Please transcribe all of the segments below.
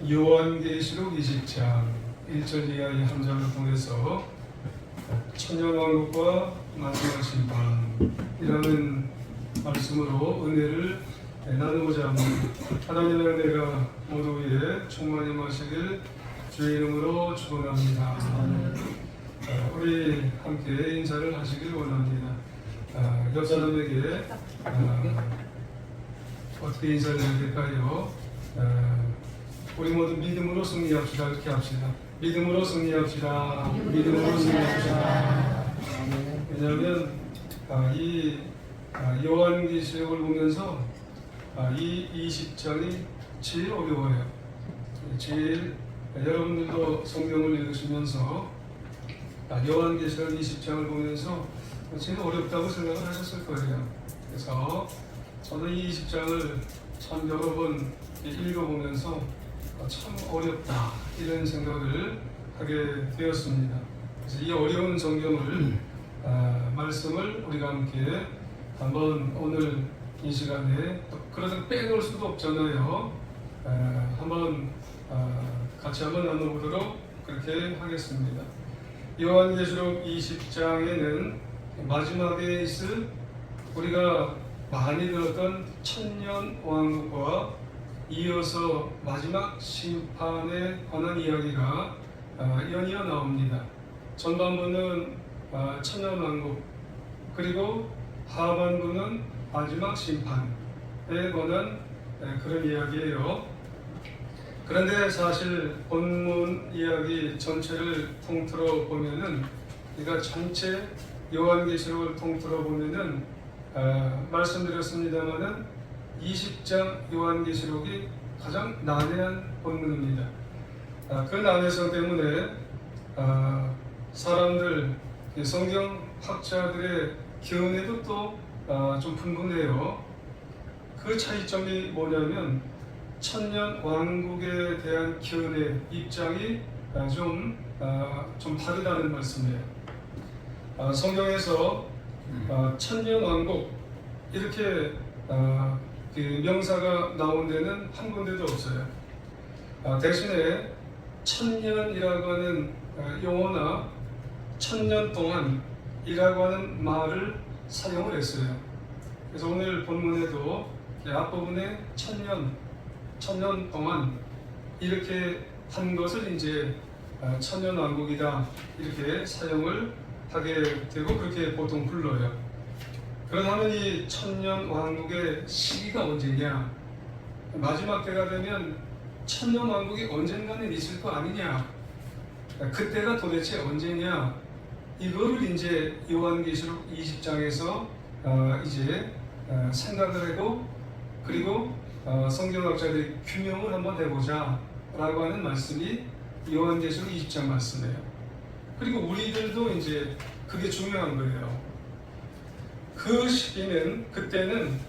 요한계시록 20장 1절 이하의 한 장을 통해서 천년왕국과 마지막 심판이라는 말씀으로 은혜를 나누고자 합니다. 하나님의 은혜가 모두 위에 충만히 마시길 주의 이름으로 축원합니다. 우리 함께 인사를 하시길 원합니다. 옆 사람에게 어떻게 인사를 해야 될까요? 우리 모두 믿음으로 승리합시다. 이렇게 합시다. 믿음으로 승리합시다. 믿음으로 승리합시다. 왜냐하면 이 요한계시록을 보면서 이 20장이 제일 어려워요. 제일 여러분들도 성경을 읽으시면서 요한계시록 20장을 보면서 제일 어렵다고 생각을 하셨을 거예요. 그래서 저도 이 20장을 참 여러 번 읽어보면서 참 어렵다 이런 생각을 하게 되었습니다. 그래서 이 어려운 성경을 말씀을 우리가 함께 한번 오늘 이 시간에 그러다 빼놓을 수도 없잖아요. 한번 같이 한번 나눠보도록 그렇게 하겠습니다. 요한계시록 20장에는 마지막에 있을 우리가 많이 들었던 천년 왕국과 이어서 마지막 심판에 관한 이야기가 연이어 나옵니다. 전반부는 천년 왕국, 그리고 하반부는 마지막 심판에 관한 그런 이야기예요. 그런데 사실 본문 이야기 전체를 통틀어 보면은, 우리가 전체 요한계시록을 통틀어 보면은 말씀드렸습니다마는 20장 요한계시록이 가장 난해한 본문입니다. 그 난해성 때문에 사람들, 성경 학자들의 견해도 또 좀 분분해요. 그 차이점이 뭐냐면 천년 왕국에 대한 견해 입장이 좀 다르다는 말씀이에요. 성경에서 천년 왕국 이렇게 그 명사가 나온 데는 한 군데도 없어요. 대신에 천년이라고 하는 용어나 천년 동안이라고 하는 말을 사용을 했어요. 그래서 오늘 본문에도 앞부분에 천년 동안 이렇게 한 것을 이제 천년 왕국이다 이렇게 사용을 하게 되고 그렇게 보통 불러요. 그렇다면 이 천년 왕국의 시기가 언제냐? 마지막 때가 되면 천년 왕국이 언젠가는 있을 거 아니냐? 그때가 도대체 언제냐? 이거를 이제 요한계시록 20장에서 이제 생각을 하고, 그리고 성경학자들이 규명을 한번 해보자 라고 하는 말씀이 요한계시록 20장 말씀이에요. 그리고 우리들도 이제 그게 중요한 거예요. 그 시기는, 그때는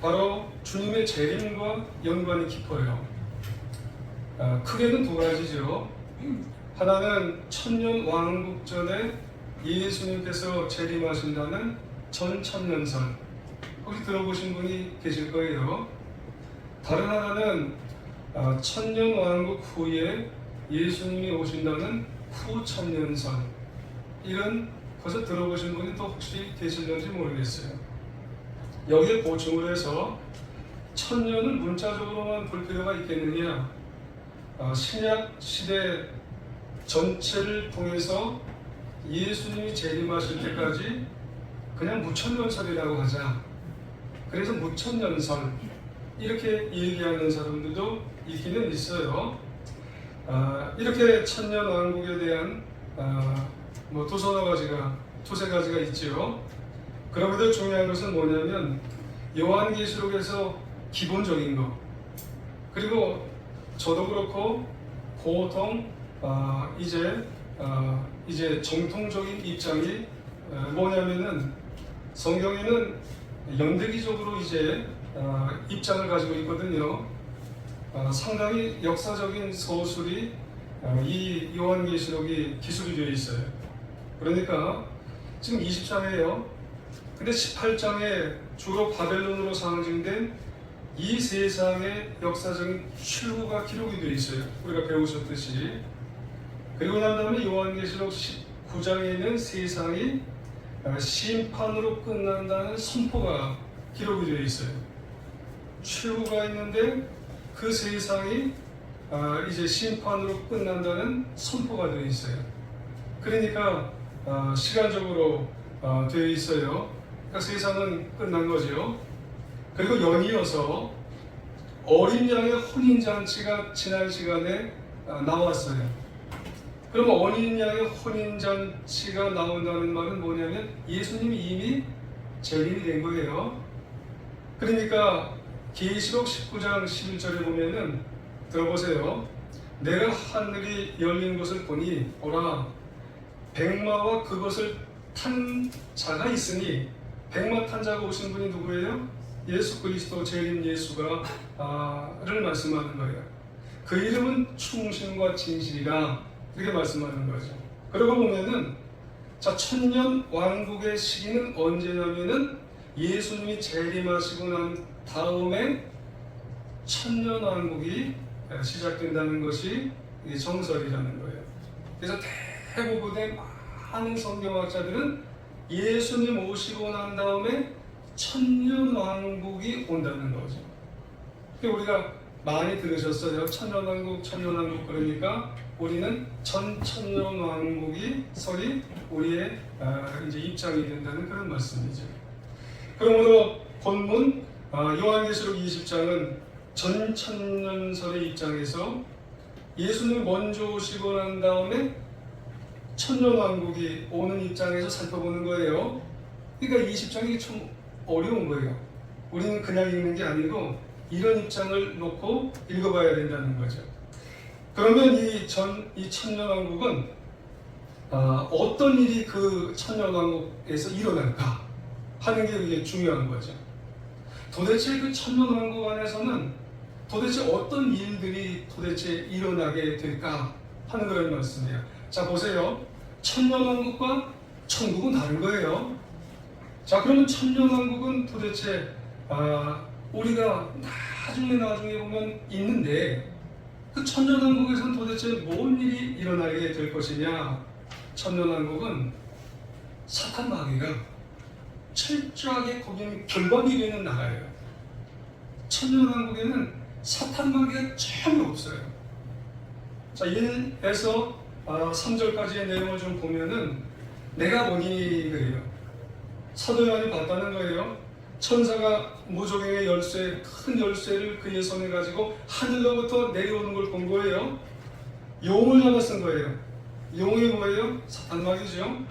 바로 주님의 재림과 연관이 깊어요. 크게는 두 가지죠. 하나는 천년 왕국 전에 예수님께서 재림하신다는 전천년설, 혹시 들어보신 분이 계실 거예요. 다른 하나는 천년 왕국 후에 예수님이 오신다는 후천년설, 이런 것을 들어보신 분이 또 혹시 계실는지 모르겠어요. 여기에 보충을 해서 천년을 문자적으로만 볼 필요가 있겠느냐? 신약 시대 전체를 통해서 예수님이 재림하실 때까지 그냥 무천년설이라고 하자. 그래서 무천년설 이렇게 얘기하는 사람들도 있기는 있어요. 이렇게 천년 왕국에 대한 두세 가지가 있지요. 그럼에도 중요한 것은 뭐냐면 요한계시록에서 기본적인 것, 그리고 저도 그렇고 보통 이제 정통적인 입장이 뭐냐면은 성경에는 연대기적으로 이제 입장을 가지고 있거든요. 상당히 역사적인 서술이 이 요한계시록이 기술이 되어 있어요. 그러니까 지금 20장이에요. 근데 18장에 주로 바벨론으로 상징된 이 세상의 역사적인 출구가 기록이 되어 있어요. 우리가 배우셨듯이. 그리고 난 다음에 요한계시록 19장에 있는 세상이 심판으로 끝난다는 선포가 기록이 되어 있어요. 출구가 있는데 그 세상이 이제 심판으로 끝난다는 선포가 되어 있어요. 그러니까 시간적으로 되어 있어요. 그러니까 세상은 끝난 거죠. 그리고 연이어서 어린 양의 혼인잔치가 지난 시간에 나왔어요. 그러면 어린 양의 혼인잔치가 나온다는 말은 뭐냐면 예수님이 이미 재림이 된 거예요. 그러니까 계시록 19장 11절에 보면은 들어보세요. 내가 하늘이 열린 것을 보니 오라 백마와 그것을 탄 자가 있으니 백마 탄 자가 오신 분이 누구예요? 예수 그리스도 재림 예수가 를 말씀하는 거예요. 그 이름은 충신과 진실이라 이렇게 말씀하는 거죠. 그러고 보면은 자 천년 왕국의 시기는 언제냐면은 예수님이 재림하시고 난 다음에 천년 왕국이 시작된다는 것이 정설이라는 거예요. 그래서 대부분의 많은 성경학자들은 예수님 오시고 난 다음에 천년 왕국이 온다는 거죠. 우리가 많이 들으셨어요. 천년 왕국, 천년 왕국. 그러니까 우리는 천년 왕국이 설이 우리의 이제 입장이 된다는 그런 말씀이죠. 그러므로 본문 요한계시록 20장은 전천년설의 입장에서 예수님 먼저 오시고 난 다음에 천년왕국이 오는 입장에서 살펴보는 거예요. 그러니까 20장이 좀 어려운 거예요. 우리는 그냥 읽는 게 아니고 이런 입장을 놓고 읽어봐야 된다는 거죠. 그러면 이 천년왕국은 어떤 일이 그 천년왕국에서 일어날까 하는 게 이게 중요한 거죠. 도대체 그 천년왕국 안에서는 도대체 어떤 일들이 도대체 일어나게 될까 하는 그런 말씀이에요. 자 보세요. 천년왕국과 천국은 다른 거예요. 자 그러면 천년왕국은 도대체 우리가 나중에 보면 있는데 그 천년왕국에서는 도대체 뭔 일이 일어나게 될 것이냐. 천년왕국은 사탄 마귀가 철저하게 거기는 결박이 되는 나라예요. 천년왕국에는 사탄 마귀가 전혀 없어요. 자 1에서 3절까지의 내용을 좀 보면은 내가 보니 그래요. 사도 요한이 봤다는 거예요. 천사가 무저갱의 열쇠, 큰 열쇠를 그의 손에 가지고 하늘로부터 내려오는 걸 본 거예요. 용을 잡았은 거예요. 용이 뭐예요? 사탄 마귀죠.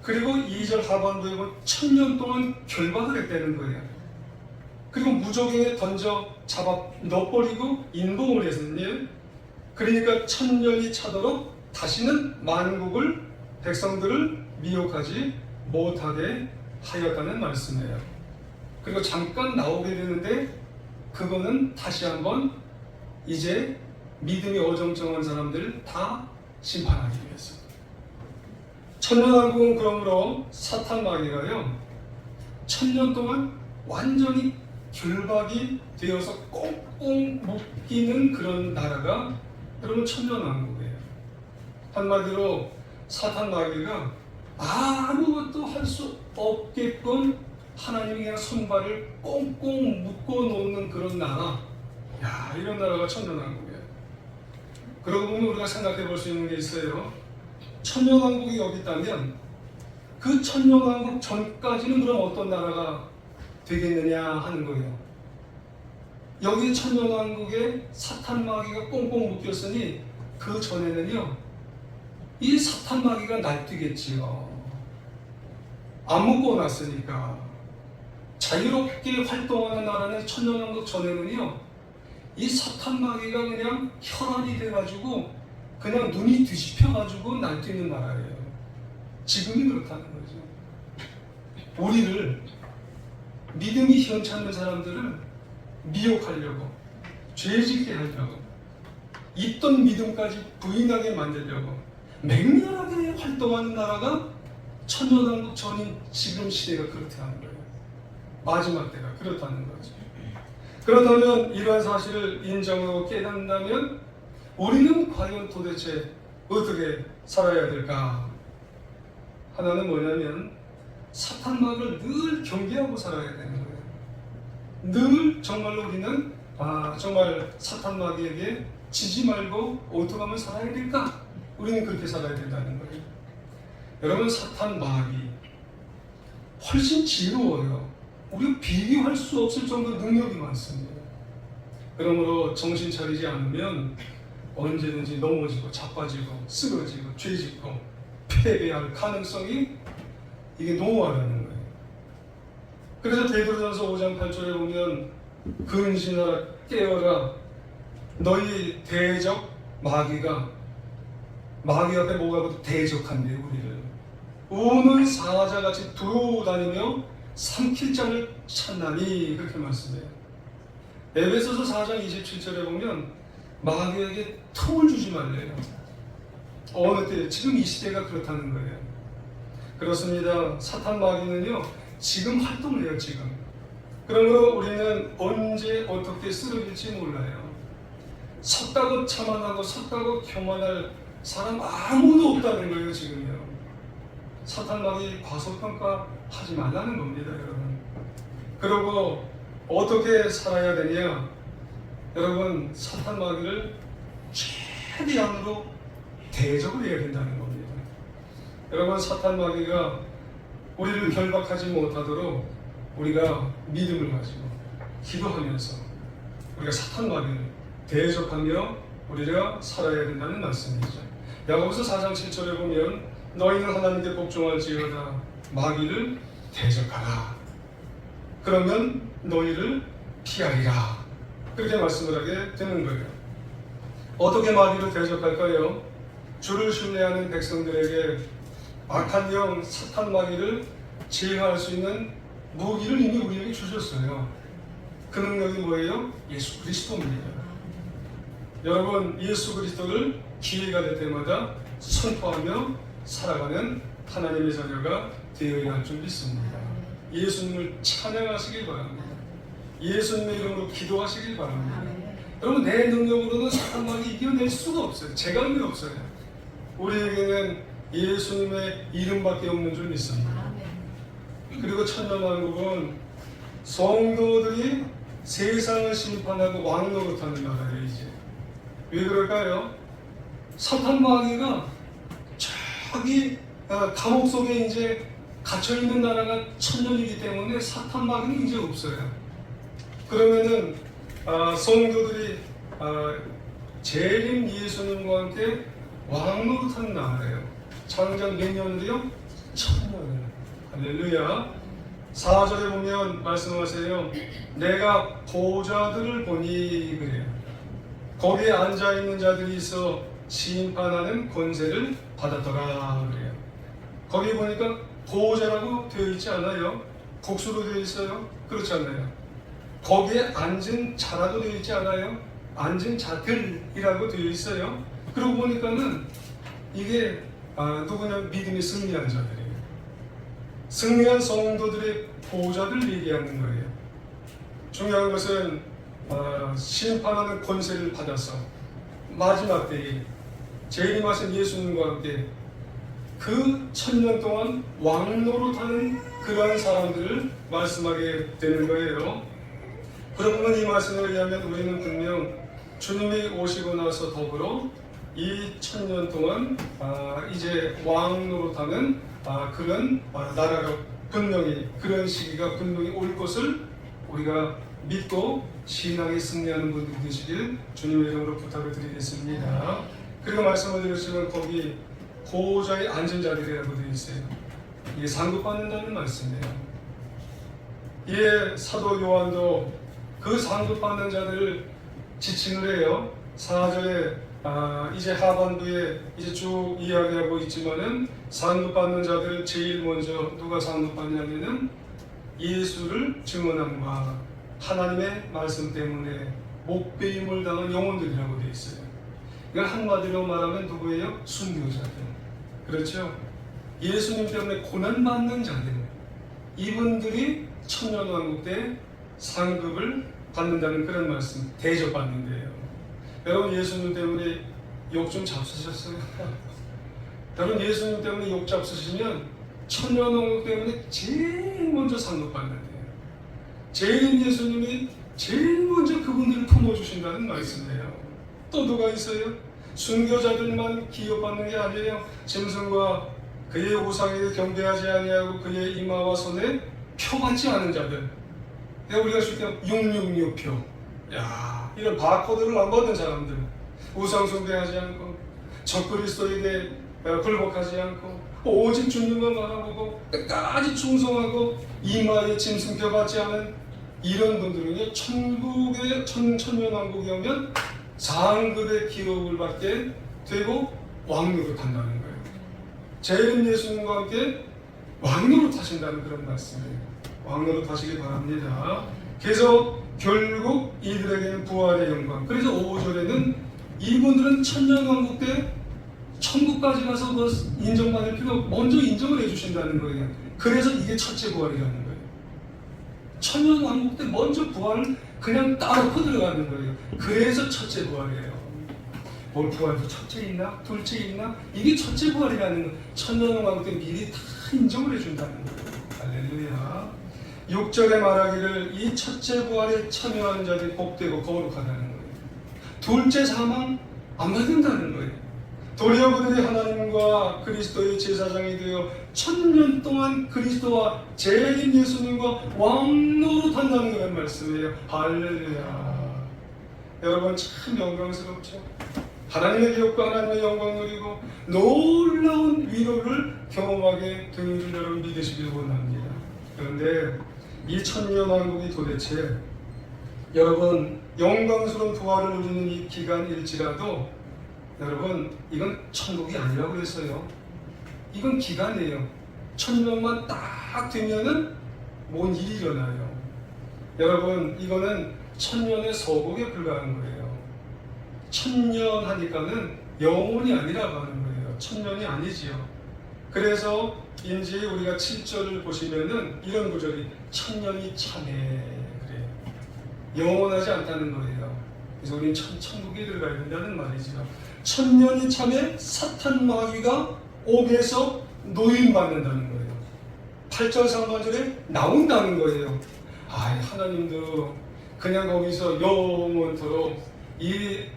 그리고 2절 하반부에 보면 1000년 동안 결박을 했다는 거예요. 그리고 무저갱에 던져 잡아 넣어버리고 인봉을 했었네요. 그러니까 1000년이 차도록 다시는 만국을 백성들을 미혹하지 못하게 하였다는 말씀이에요. 그리고 잠깐 나오게 되는데 그거는 다시 한번 이제 믿음이 어정쩡한 사람들을 다 심판하기 위해서. 천년왕국은 그러므로 사탄 마귀가요 1000년 동안 완전히 결박이 되어서 꽁꽁 묶이는 그런 나라가 여러분 천년왕국이에요. 한마디로 사탄 마귀가 아무것도 할 수 없게끔 하나님이 그냥 손발을 꽁꽁 묶어 놓는 그런 나라. 야, 이런 나라가 천년왕국이에요. 그러고 보면 우리가 생각해 볼 수 있는 게 있어요. 천년왕국이 여기 있다면 그 천년왕국 전까지는 그럼 어떤 나라가 되겠느냐 하는 거예요. 여기 천년왕국에 사탄 마귀가 꽁꽁 묶였으니 그 전에는요 이 사탄 마귀가 날뛰겠지요. 안 묶어놨으니까. 자유롭게 활동하는 나라는 천년왕국 전에는요 이 사탄 마귀가 그냥 혈안이 돼가지고 그냥 눈이 뒤집혀가지고 날뛰는 나라예요. 지금이 그렇다는 거죠. 우리를 믿음이 현찮는 사람들을 미혹하려고, 죄짓게 하려고, 있던 믿음까지 부인하게 만들려고 맹렬하게 활동하는 나라가 천년왕국 전인 지금 시대가 그렇다는 거예요. 마지막 때가 그렇다는 거죠. 그렇다면 이러한 사실을 인정하고 깨닫는다면 우리는 과연 도대체 어떻게 살아야 될까? 하나는 뭐냐면 사탄막을 늘 경계하고 살아야 되는 거예요. 늘 정말로 우리는 정말 사탄마귀에게 지지 말고 어떻게 하면 살아야 될까? 우리는 그렇게 살아야 된다는 거예요. 여러분, 사탄마귀 훨씬 지루해요. 우리가 비교할 수 없을 정도로 능력이 많습니다. 그러므로 정신 차리지 않으면 언제든지 넘어지고 자빠지고 쓰러지고 죄짓고 패배할 가능성이 이게 노후하다는 거예요. 그래서 베드로전서 5장 8절에 보면 근신하라 깨어라 너희 대적 마귀가 마귀 앞에 뭐가 대적한대 우리를 우는 사자같이 두루다니며 삼킬 자를 찾나니 그렇게 말씀해요. 에베소서 4장 27절에 보면 마귀에게 틈을 주지 말래요. 어느 때 지금 이 시대가 그렇다는 거예요. 그렇습니다. 사탄 마귀는요 지금 활동을 해요. 지금. 그러므로 우리는 언제 어떻게 쓰러질지 몰라요. 섰다고 참아나고 섰다고 교만할 사람 아무도 없다는 거예요. 지금요. 사탄 마귀 과소평가 하지 말라는 겁니다. 여러분. 그리고 어떻게 살아야 되냐? 여러분, 사탄 마귀를 최대한으로 대적을 해야 된다는 겁니다. 여러분, 사탄 마귀가 우리를 결박하지 못하도록 우리가 믿음을 가지고 기도하면서 우리가 사탄 마귀를 대적하며 우리가 살아야 된다는 말씀이죠. 야고보서 4장 7절에 보면 너희는 하나님께 복종할지어다 마귀를 대적하라. 그러면 너희를 피하리라. 그렇게 말씀을 하게 되는 거예요. 어떻게 마귀를 대적할까요? 주를 신뢰하는 백성들에게 악한 영 사탄 마귀를 제거할 수 있는 무기를 이미 우리에게 주셨어요. 그 능력이 뭐예요? 예수 그리스도입니다. 여러분, 예수 그리스도를 기회가 될 때마다 선포하며 살아가는 하나님의 자녀가 되어야 할 줄 믿습니다. 예수님을 찬양하시길 바랍니다. 예수님의 이름으로 기도하시길 바랍니다. 여러분, 내 능력으로는 사탄 마귀 이겨낼 수가 없어요. 제가 의미 없어요. 우리에게는 예수님의 이름밖에 없는 줄 믿습니다. 그리고 천년왕국은 성도들이 세상을 심판하고 왕노릇하는 나라예요. 이제 왜 그럴까요? 사탄 마귀가 저기 감옥 속에 이제 갇혀 있는 나라가 천년이기 때문에 사탄 마귀는 이제 없어요. 그러면은 성도들이 재림 예수님과 함께 왕노릇하는 나라예요. 장장 몇 년이요? 천년을. 할렐루야. 4절에 보면 말씀하세요. 내가 보좌들을 보니 그래요. 거기에 앉아있는 자들이 있어 심판하는 권세를 받았더라 그래요. 거기 보니까 보좌라고 되어 있지 않아요? 복수로 되어 있어요? 그렇지 않나요? 거기에 앉은 자라고 되어 있지 않아요? 앉은 자들이라고 되어 있어요. 그러고 보니까는 이게 누구냐? 믿음이 승리한 자들이에요. 승리한 성도들의 보좌를 얘기하는 거예요. 중요한 것은 심판하는 권세를 받아서 마지막 때에 재림하신 예수님과 함께 그 천년 동안 왕노릇하는 그러한 사람들을 말씀하게 되는 거예요. 그러면 이 말씀에 의하면 우리는 분명 주님이 오시고 나서 더불어 이 천년 동안 이제 왕노릇하는 그런 나라가 분명히 그런 시기가 분명히 올 것을 우리가 믿고 신앙에 승리하는 분들이 되시길 주님의 이름으로 부탁을 드리겠습니다. 그리고 말씀을 드렸지만 거기 보좌에 앉은 자들이라고 되어 있어요. 이게 상급받는다는 말씀이에요. 이에 사도 요한도 그 상급받는 자들을 지칭을 해요. 4절에 이제 하반부에 이제 쭉 이야기하고 있지만은 상급받는 자들 제일 먼저 누가 상급받냐면은 예수를 증언함과 하나님의 말씀 때문에 목배임을 당한 영혼들이라고 되어 있어요. 이걸 한마디로 말하면 누구예요? 순교자들. 그렇죠? 예수님 때문에 고난받는 자들. 이분들이 천년왕국 때 상급을 받는다는 그런 말씀, 대접받는데요. 여러분 예수님 때문에 욕 좀 잡수셨어요? 여러분 예수님 때문에 욕 잡수시면 천년왕국 때문에 제일 먼저 상급받는데요. 제일 예수님이 제일 먼저 그분들을 품어주신다는 말씀이에요. 또 누가 있어요? 순교자들만 기업받는 게 아니에요. 짐승과 그의 우상에게 경배하지 아니하고 그의 이마와 손에 표받지 않은 자들, 우리가 쉽게 666표, 이런 바코드를 안 받은 사람들, 우상 숭배하지 않고 적그리스도에게 굴복하지 않고 오직 주님만 바라보고 끝까지 충성하고 이마에 짐승표 받지 않은 이런 분들은요, 천년왕국에 오면 상급의 기업을 받게 되고 왕노릇한다는 거예요. 재림 예수님과 함께 왕노릇 하신다는 그런 말씀이에요. 왕노릇 하시기 바랍니다. 그래서 결국 이들에게는 부활의 영광. 그래서 5절에는 이분들은 천년왕국 때 천국까지 가서 그 인정받을 필요 없고 먼저 인정을 해주신다는 거예요. 그래서 이게 첫째 부활이라는 거예요. 천년왕국 때 먼저 부활을 그냥 따놓고 들어가는 거예요. 그래서 첫째 부활이에요. 뭘 부활도 첫째 있나? 둘째 있나? 이게 첫째 부활이라는 거예요. 천년왕국 때 미리 다 인정을 해준다는 거예요. 할렐루야. 6절에 말하기를 이 첫째 부활에 참여하는 자들이 복되고 거룩하다는 거예요. 둘째 사망 안 받는다는 거예요. 도리어 그들이 하나님과 그리스도의 제사장이 되어 1000년 동안 그리스도와 재림 예수님과 왕노릇한다는 그런 말씀이에요. 할렐루야. 여러분 참 영광스럽죠. 하나님의 기업과 하나님의 영광 누리고 놀라운 위로를 경험하게 되는 줄 여러분 믿으시길 원합니다. 그런데 이 천년왕국이 도대체 여러분 영광스러운 부활을 누리는 이 기간일지라도 여러분 이건 천국이 아니라고 했어요. 이건 기간이에요. 1000년만 딱 되면은 뭔 일이 일어나요. 여러분 이거는 1000년의 서곡에 불과한 거예요. 1000년 하니까는 영원이 아니라고 하는 거예요. 1000년이 아니지요. 그래서 인지 우리가 7절을 보시면은 이런 구절이 1000년이 참해 그래요. 영원하지 않다는 거예요. 그래서 우리는 천국에 들어가야 된다는 말이죠. 1000년이 참에 사탄 마귀가 옥에서 노임받는다는 거예요. 8절 상반절에 나온다는 거예요. 하나님도 그냥 거기서 영원토록 이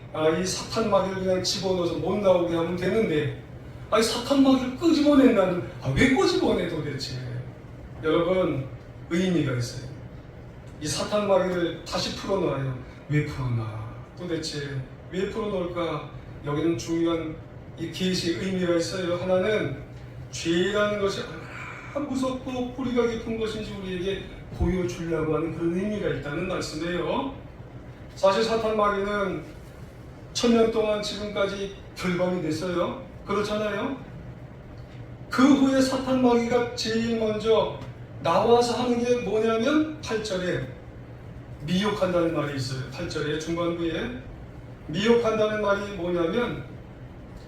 사탄 마귀를 그냥 집어넣어서 못 나오게 하면 되는데 사탄 마귀를 끄집어낸다는 왜 끄집어내 도대체? 여러분 의미가 있어요. 이 사탄 마귀를 다시 풀어놔요. 왜 풀어놔? 도대체 왜 풀어놓을까? 여기는 중요한 이 계시의 의미가 있어요. 하나는 죄라는 것이 얼마나 무섭고 뿌리가 깊은 것인지 우리에게 보여주려고 하는 그런 의미가 있다는 말씀이에요. 사실 사탄 마귀는 1000년 동안 지금까지 결방이 됐어요. 그렇잖아요. 그 후에 사탄 마귀가 제일 먼저 나와서 하는 게 뭐냐면 8절에 미혹한다는 말이 있어요. 8절에 중반부에 미혹한다는 말이 뭐냐면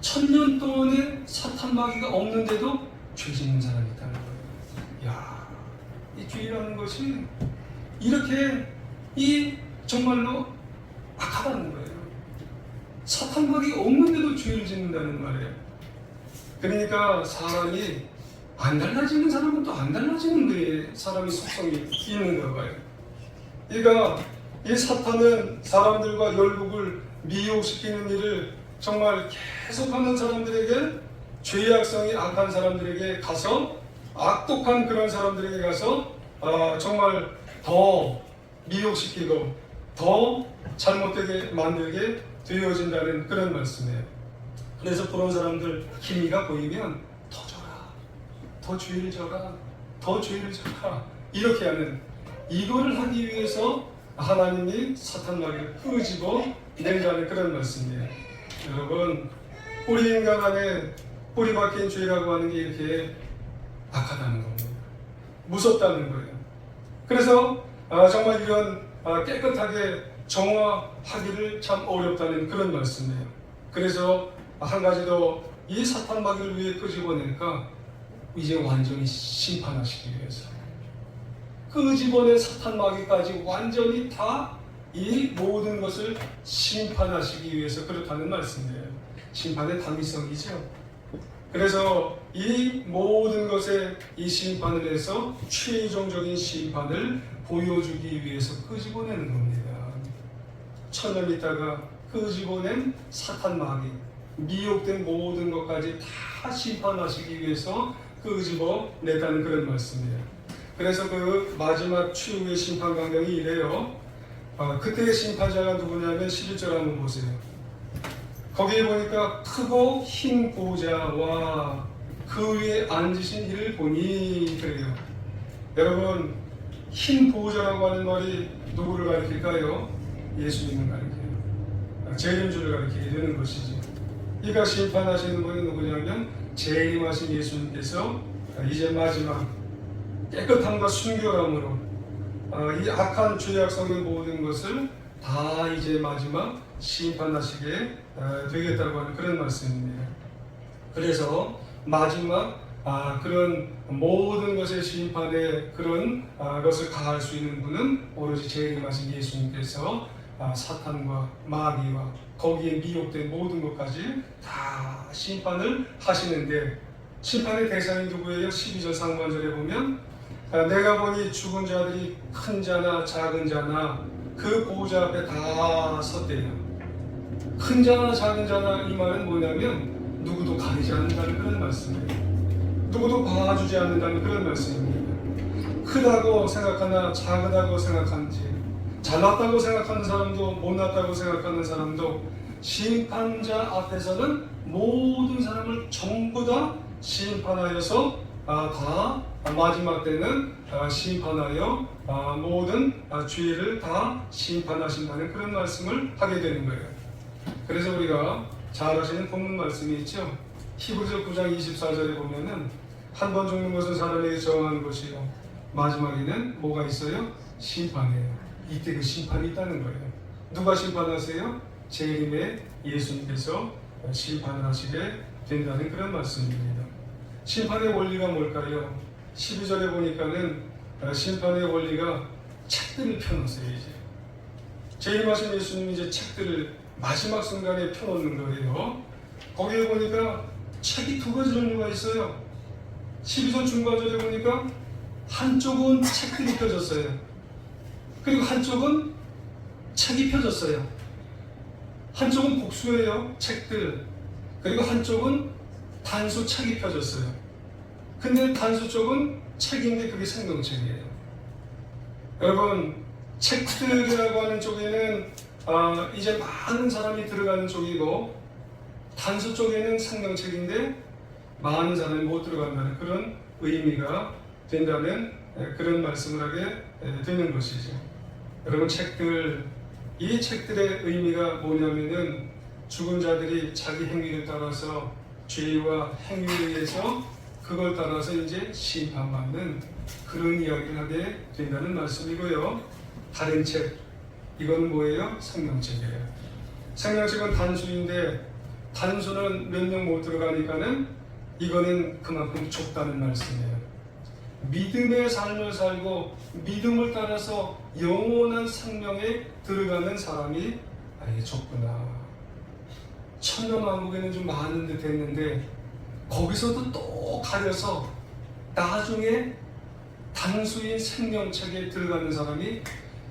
1000년 동안에 사탄 마귀가 없는데도 죄 짓는 사람이 있다는 거예요. 이 죄라는 것이 이렇게 정말로 악하다는 거예요. 사탄 마귀가 없는데도 죄를 짓는다는 말이에요. 그러니까 사람이 안 달라지는 사람은 또 안 달라지는 거예요. 사람이 속성이 있는가 봐요. 그러니까 이 사탄은 사람들과 열국을 미혹시키는 일을 정말 계속하는 사람들에게, 죄악성이 악한 사람들에게 가서, 악독한 그런 사람들에게 가서 정말 더 미혹시키고 더 잘못되게 만들게 되어진다는 그런 말씀이에요. 그래서 그런 사람들 기미가 보이면 더 져라, 더 죄를 져라, 더 죄를 져라 이렇게 하는, 이거를 하기 위해서 하나님이 사탄 마귀를 끄집어 낸다는 그런 말씀이에요. 여러분 우리 인간 안에 뿌리 박힌 죄라고 하는 게 이렇게 악하다는 겁니다. 무섭다는 거예요. 그래서 정말 이런 깨끗하게 정화하기를 참 어렵다는 그런 말씀이에요. 그래서 한 가지 더, 이 사탄 마귀를 위해 끄집어내니까 이제 완전히 심판하시기 위해서 끄집어낸 사탄 마귀까지 완전히 다 이 모든 것을 심판하시기 위해서 그렇다는 말씀이에요. 심판의 당위성이죠. 그래서 이 모든 것에 이 심판을 해서 최종적인 심판을 보여주기 위해서 끄집어내는 겁니다. 천년 있다가 끄집어낸 사탄 마귀, 미혹된 모든 것까지 다 심판하시기 위해서 끄집어냈다는 그런 말씀이에요. 그래서 그 마지막 최후의 심판 광경이 이래요. 그때의 심판자가 누구냐면 11절 한번 보세요. 거기에 보니까 크고 흰 보좌와 그 위에 앉으신 이를 보니 그래요. 여러분, 흰 보좌라고 하는 말이 누구를 가리킬까요? 예수님을 가리켜요. 재림주를 가리키게 되는 것이지. 이가 심판하시는 분이 누구냐면 재림하신 예수님께서 이제 마지막 깨끗함과 순결함으로 이 악한 죄악 속의 모든 것을 다 이제 마지막 심판하시게 되겠다고 하는 그런 말씀입니다. 그래서 마지막 그런 모든 것의 심판에 그런 것을 가할 수 있는 분은 오로지 재림하신 예수님께서 사탄과 마귀와 거기에 미혹된 모든 것까지 다 심판을 하시는데, 심판의 대상이 누구예요? 12절 상반절에 보면 내가 보니 죽은 자들이 큰 자나 작은 자나 그 보좌 앞에 다 섰대요. 큰 자나 작은 자나 이 말은 뭐냐면 누구도 가리지 않는다는 그런 말씀이에요. 누구도 봐주지 않는다는 그런 말씀입니다. 크다고 생각하나 작다고 생각하는지, 잘났다고 생각하는 사람도 못났다고 생각하는 사람도 심판자 앞에서는 모든 사람을 전부 다 심판하여서 다 마지막 때는 심판하여 모든 죄를 다 심판하신다는 그런 말씀을 하게 되는 거예요. 그래서 우리가 잘 아시는 본문 말씀이 있죠. 히브리서 9장 24절에 보면은 한 번 죽는 것은 사람에게 정한 것이요 마지막에는 뭐가 있어요? 심판이에요. 이때 그 심판이 있다는 거예요. 누가 심판하세요? 재림의 예수님께서 심판을 하시게 된다는 그런 말씀입니다. 심판의 원리가 뭘까요? 12절에 보니까는 심판의 원리가 책들을 펴놓으세요. 이제 재림하신 예수님이 이제 책들을 마지막 순간에 펴놓는 거예요. 거기에 보니까 책이 두 가지 종류가 있어요. 12절 중반절에 보니까 한쪽은 책들이 펴졌어요. 그리고 한쪽은 책이 펴졌어요. 한쪽은 복수예요, 책들. 그리고 한쪽은 단수 책이 펴졌어요. 근데 단수 쪽은 책인데 그게 생명책이에요. 여러분, 책들이라고 하는 쪽에는 이제 많은 사람이 들어가는 쪽이고, 단수 쪽에는 생명책인데 많은 사람이 못 들어간다는 그런 의미가 된다면 그런 말씀을 하게 되는 것이죠. 여러분, 책들, 이 책들의 의미가 뭐냐면은 죽은 자들이 자기 행위를 따라서 죄와 행위에 의해서 그걸 따라서 이제 심판받는 그런 이야기를 하게 된다는 말씀이고요. 다른 책, 이건 뭐예요? 생명책이에요. 생명책은 단수인데 단수는 몇 명 못 들어가니까는 이거는 그만큼 좁다는 말씀이에요. 믿음의 삶을 살고 믿음을 따라서 영원한 생명에 들어가는 사람이 아예 좁구나. 천년왕국에는 좀 많은 듯 했는데 거기서도 또 가려서 나중에 단수인 생명책에 들어가는 사람이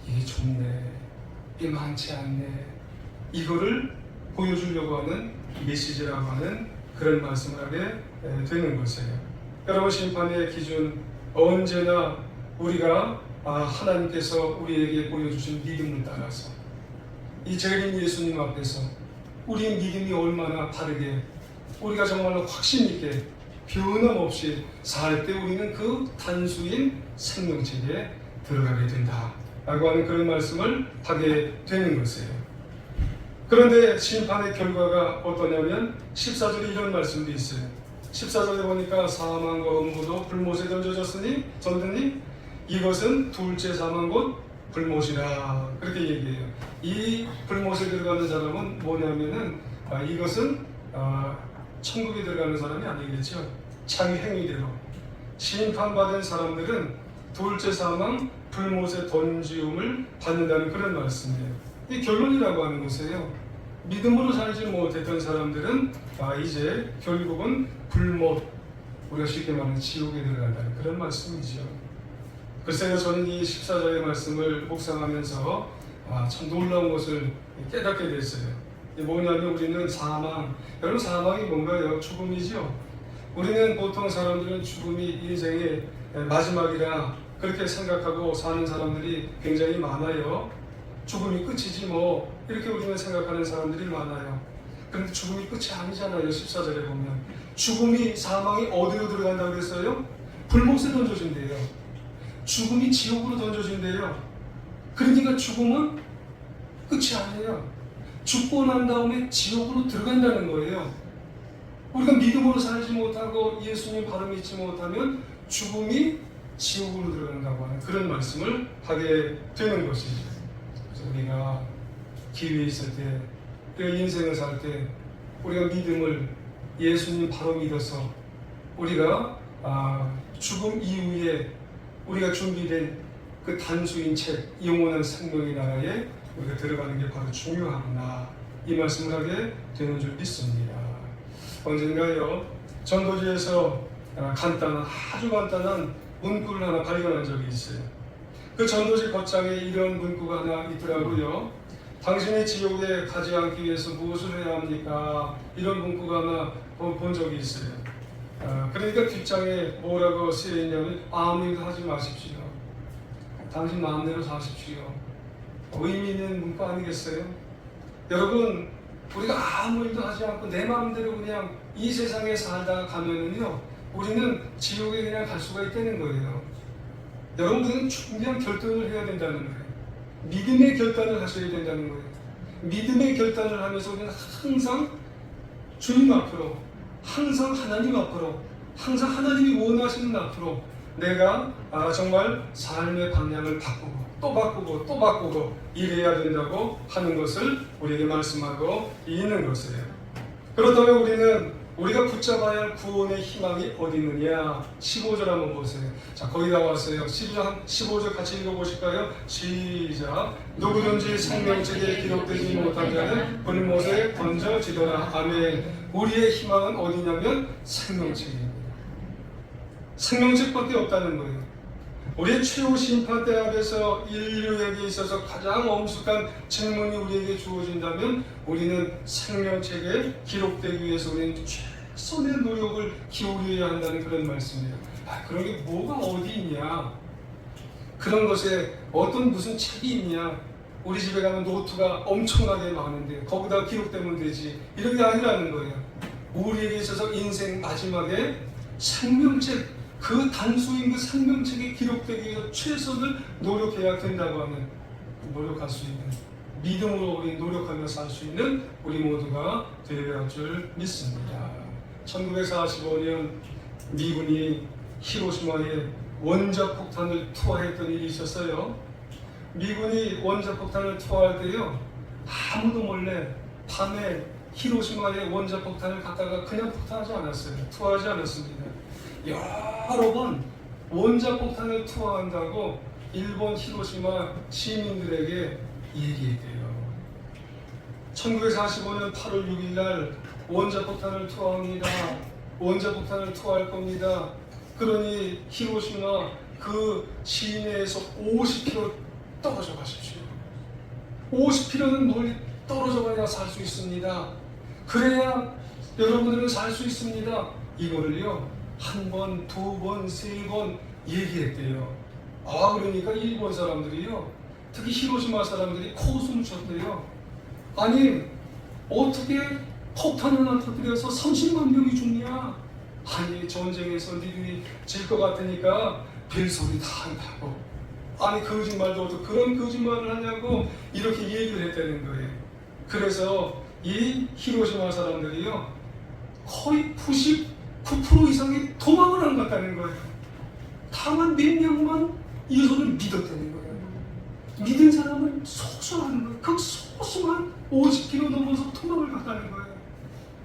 이게 좁네, 이게 많지 않네, 이거를 보여주려고 하는 메시지라고 하는 그런 말씀을 하게 되는 것이에요. 여러분, 심판의 기준, 언제나 우리가 하나님께서 우리에게 보여주신 믿음을 따라서 이 재림 예수님 앞에서 우리의 믿음이 얼마나 바르게, 우리가 정말로 확신 있게 변함없이 살 때 우리는 그 단수인 생명책에 들어가게 된다라고 하는 그런 말씀을 하게 되는 것이에요. 그런데 심판의 결과가 어떠냐면 14절에 이런 말씀도 있어요. 14절에 보니까 사망과 음부도 불못에 던져졌으니 이것은 둘째 사망 곧 불못이라, 그렇게 얘기해요. 이 불못에 들어가는 사람은 뭐냐면은 이것은 천국에 들어가는 사람이 아니겠죠. 자기 행위대로 심판받은 사람들은 둘째 사망 불못에 던지움을 받는다는 그런 말씀이에요. 이 결론이라고 하는 것이에요. 믿음으로 살지 못했던 사람들은 이제 결국은 불못, 우리가 쉽게 말하는 지옥에 들어간다는 그런 말씀이죠. 글쎄요, 저는 이 14절의 말씀을 묵상하면서 참 놀라운 것을 깨닫게 됐어요. 뭐냐면 우리는 사망, 여러분 사망이 뭔가요? 죽음이죠. 우리는 보통 사람들은 죽음이 인생의 마지막이라 그렇게 생각하고 사는 사람들이 굉장히 많아요. 죽음이 끝이지 뭐 이렇게 우리는 생각하는 사람들이 많아요. 그런데 죽음이 끝이 아니잖아요. 14절에 보면 죽음이, 사망이 어디로 들어간다고 했어요? 불못에 던져진대요. 죽음이 지옥으로 던져진대요. 그러니까 죽음은 끝이 아니에요. 죽고 난 다음에 지옥으로 들어간다는 거예요. 우리가 믿음으로 살지 못하고 예수님 바로 믿지 못하면 죽음이 지옥으로 들어간다고 하는 그런 말씀을 하게 되는 것이죠. 그래서 우리가 기회에 있을 때, 우리가 인생을 살 때 우리가 믿음을, 예수님 바로 믿어서 우리가 죽음 이후에 우리가 준비된 그 단수인 책, 영원한 생명의 나라에 우리가 들어가는 게 바로 중요하구나, 이 말씀을 하게 되는 줄 믿습니다. 언젠가요, 전도지에서 아주 간단한 문구를 하나 발견한 적이 있어요. 그 전도지 겉장에 이런 문구가 하나 있더라고요. 당신이 지옥에 가지 않기 위해서 무엇을 해야 합니까? 이런 문구가 하나 본 적이 있어요. 그러니까 뒷장에 뭐라고 쓰여 있냐면 아무 일도 하지 마십시오. 당신 마음대로 사십시오. 의미 있는 문구 아니겠어요? 여러분, 우리가 아무 일도 하지 않고 내 마음대로 그냥 이 세상에 살다가 가면은요, 우리는 지옥에 그냥 갈 수가 있다는 거예요. 여러분들은 중요한 결단을 해야 된다는 거예요. 믿음의 결단을 하셔야 된다는 거예요. 믿음의 결단을 하면서 우리는 항상 주님 앞으로, 항상 하나님 앞으로, 항상 하나님이 원하시는 앞으로 내가 정말 삶의 방향을 바꾸고 또 바꾸고 또 바꾸고 이래야 된다고 하는 것을 우리에게 말씀하고 있는 것이에요. 그렇다면 우리가 붙잡아야 할 구원의 희망이 어디 있느냐? 15절 한번 보세요. 자, 거기 나왔어요. 15절 같이 읽어보실까요? 시작. 누구든지 생명책에 기록되지 못한 자는 불못에 던져지더라. 아멘. 우리의 희망은 어디냐면 생명책입니다. 생명책밖에 없다는 거예요. 우리의 최후 심판대 앞에서 인류에게 있어서 가장 엄숙한 질문이 우리에게 주어진다면 우리는 생명책에 기록되기 위해서 우리는 최선의 노력을 기울여야 한다는 그런 말씀이에요. 그런 게 뭐가 어디 있냐? 그런 것에 어떤 무슨 책이 있냐? 우리 집에 가면 노트가 엄청나게 많은데 거기다 기록되면 되지, 이런 게 아니라는 거예요. 우리에게 있어서 인생 마지막에 생명책, 그 단수인 그 생명책에 기록되기 위해서 최선을 노력해야 된다고 하면 노력할 수 있는, 믿음으로 우리 노력하며 살 수 있는 우리 모두가 되어야 할 줄 믿습니다. 1945년 미군이 히로시마에 원자폭탄을 투하했던 일이 있었어요. 미군이 원자폭탄을 투하할 때요, 아무도 몰래 밤에 히로시마에 원자폭탄을 갖다가 그냥 폭탄하지 않았어요. 투하하지 않았습니다. 여러 번 원자폭탄을 투하한다고 일본 히로시마 시민들에게 얘기했대요. 1945년 8월 6일 날 원자폭탄을 투하합니다. 원자폭탄을 투하할 겁니다. 그러니 히로시마 그 시내에서 50km 떨어져 가십시오. 50km는 멀리 떨어져 가야 살 수 있습니다. 그래야 여러분들은 살 수 있습니다. 이거를요, 한 번, 두 번, 세 번 얘기했대요. 그러니까 일본 사람들이요, 특히 히로시마 사람들이 코웃음을 쳤대요. 아니, 어떻게 폭탄을 하나 터뜨려서 30만 명이 죽냐? 아니, 전쟁에서 니들이 질 것 같으니까 벨소리 다 한다고. 아니, 거짓말도 어떻게 그런 거짓말을 하냐고 이렇게 얘기를 했다는 거예요. 그래서 이 히로시마 사람들이요, 거의 99% 이상이 도망을 안 갔다는 거예요. 다만 몇 명만 예수를 믿었다는 거예요. 믿은 사람은 소수하는 거예요. 그 소수만 50km 넘어서 도망을 갔다는 거예요.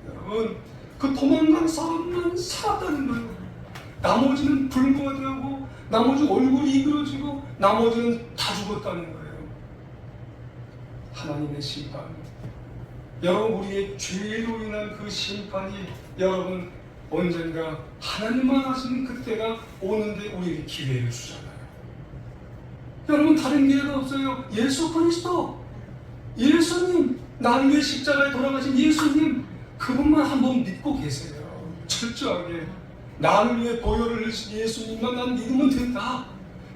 여러분, 그 도망간 사람만 살았다는 거예요. 나머지는 불모가 되고 나머지 얼굴이 이그러지고 나머지는 다 죽었다는 거예요. 하나님의 심판. 여러분, 우리의 죄로 인한 그 심판이 여러분 언젠가 하나님만 하시는 그때가 오는데 우리에게 기회를 주잖아요. 여러분, 다른 기회가 없어요. 예수 그리스도, 예수님, 나를 위해 십자가에 돌아가신 예수님, 그분만 한번 믿고 계세요. 철저하게 나를 위해 보혈을 흘리신 예수님만 난 믿으면 된다.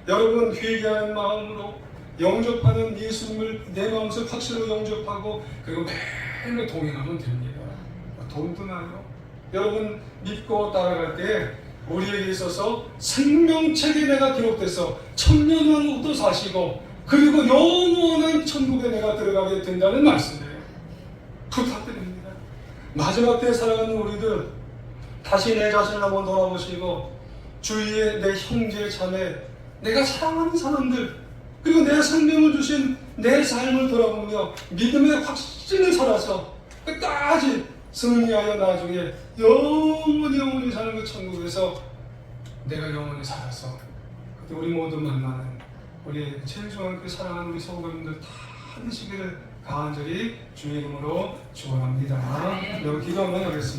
여러분, 회개하는 마음으로 영접하는 예수님을 내 마음속에 확실로 영접하고 그리고 매일 동행하면 됩니다. 돈도 나요. 여러분, 믿고 따라갈 때 우리에게 있어서 생명책에 내가 기록돼서 천년왕국도 사시고 그리고 영원한 천국에 내가 들어가게 된다는 말씀이에요. 부탁드립니다. 마지막 때 살아가는 우리들 다시 내 자신을 한번 돌아보시고 주위에 내 형제 자매, 내가 사랑하는 사람들, 그리고 내 생명을 주신 내 삶을 돌아보며 믿음의 확신을 살아서 끝까지 승리하여 나중에 영원히 사는 그 천국에서 내가 영원히 살아서 그때 우리 모두 만나는 우리 제일 좋아하는 그 사랑하는 우리 성도님들 다 되시기를 간절히 주의 이름으로 축원합니다. 여러분, 기도 한번 하겠습니다.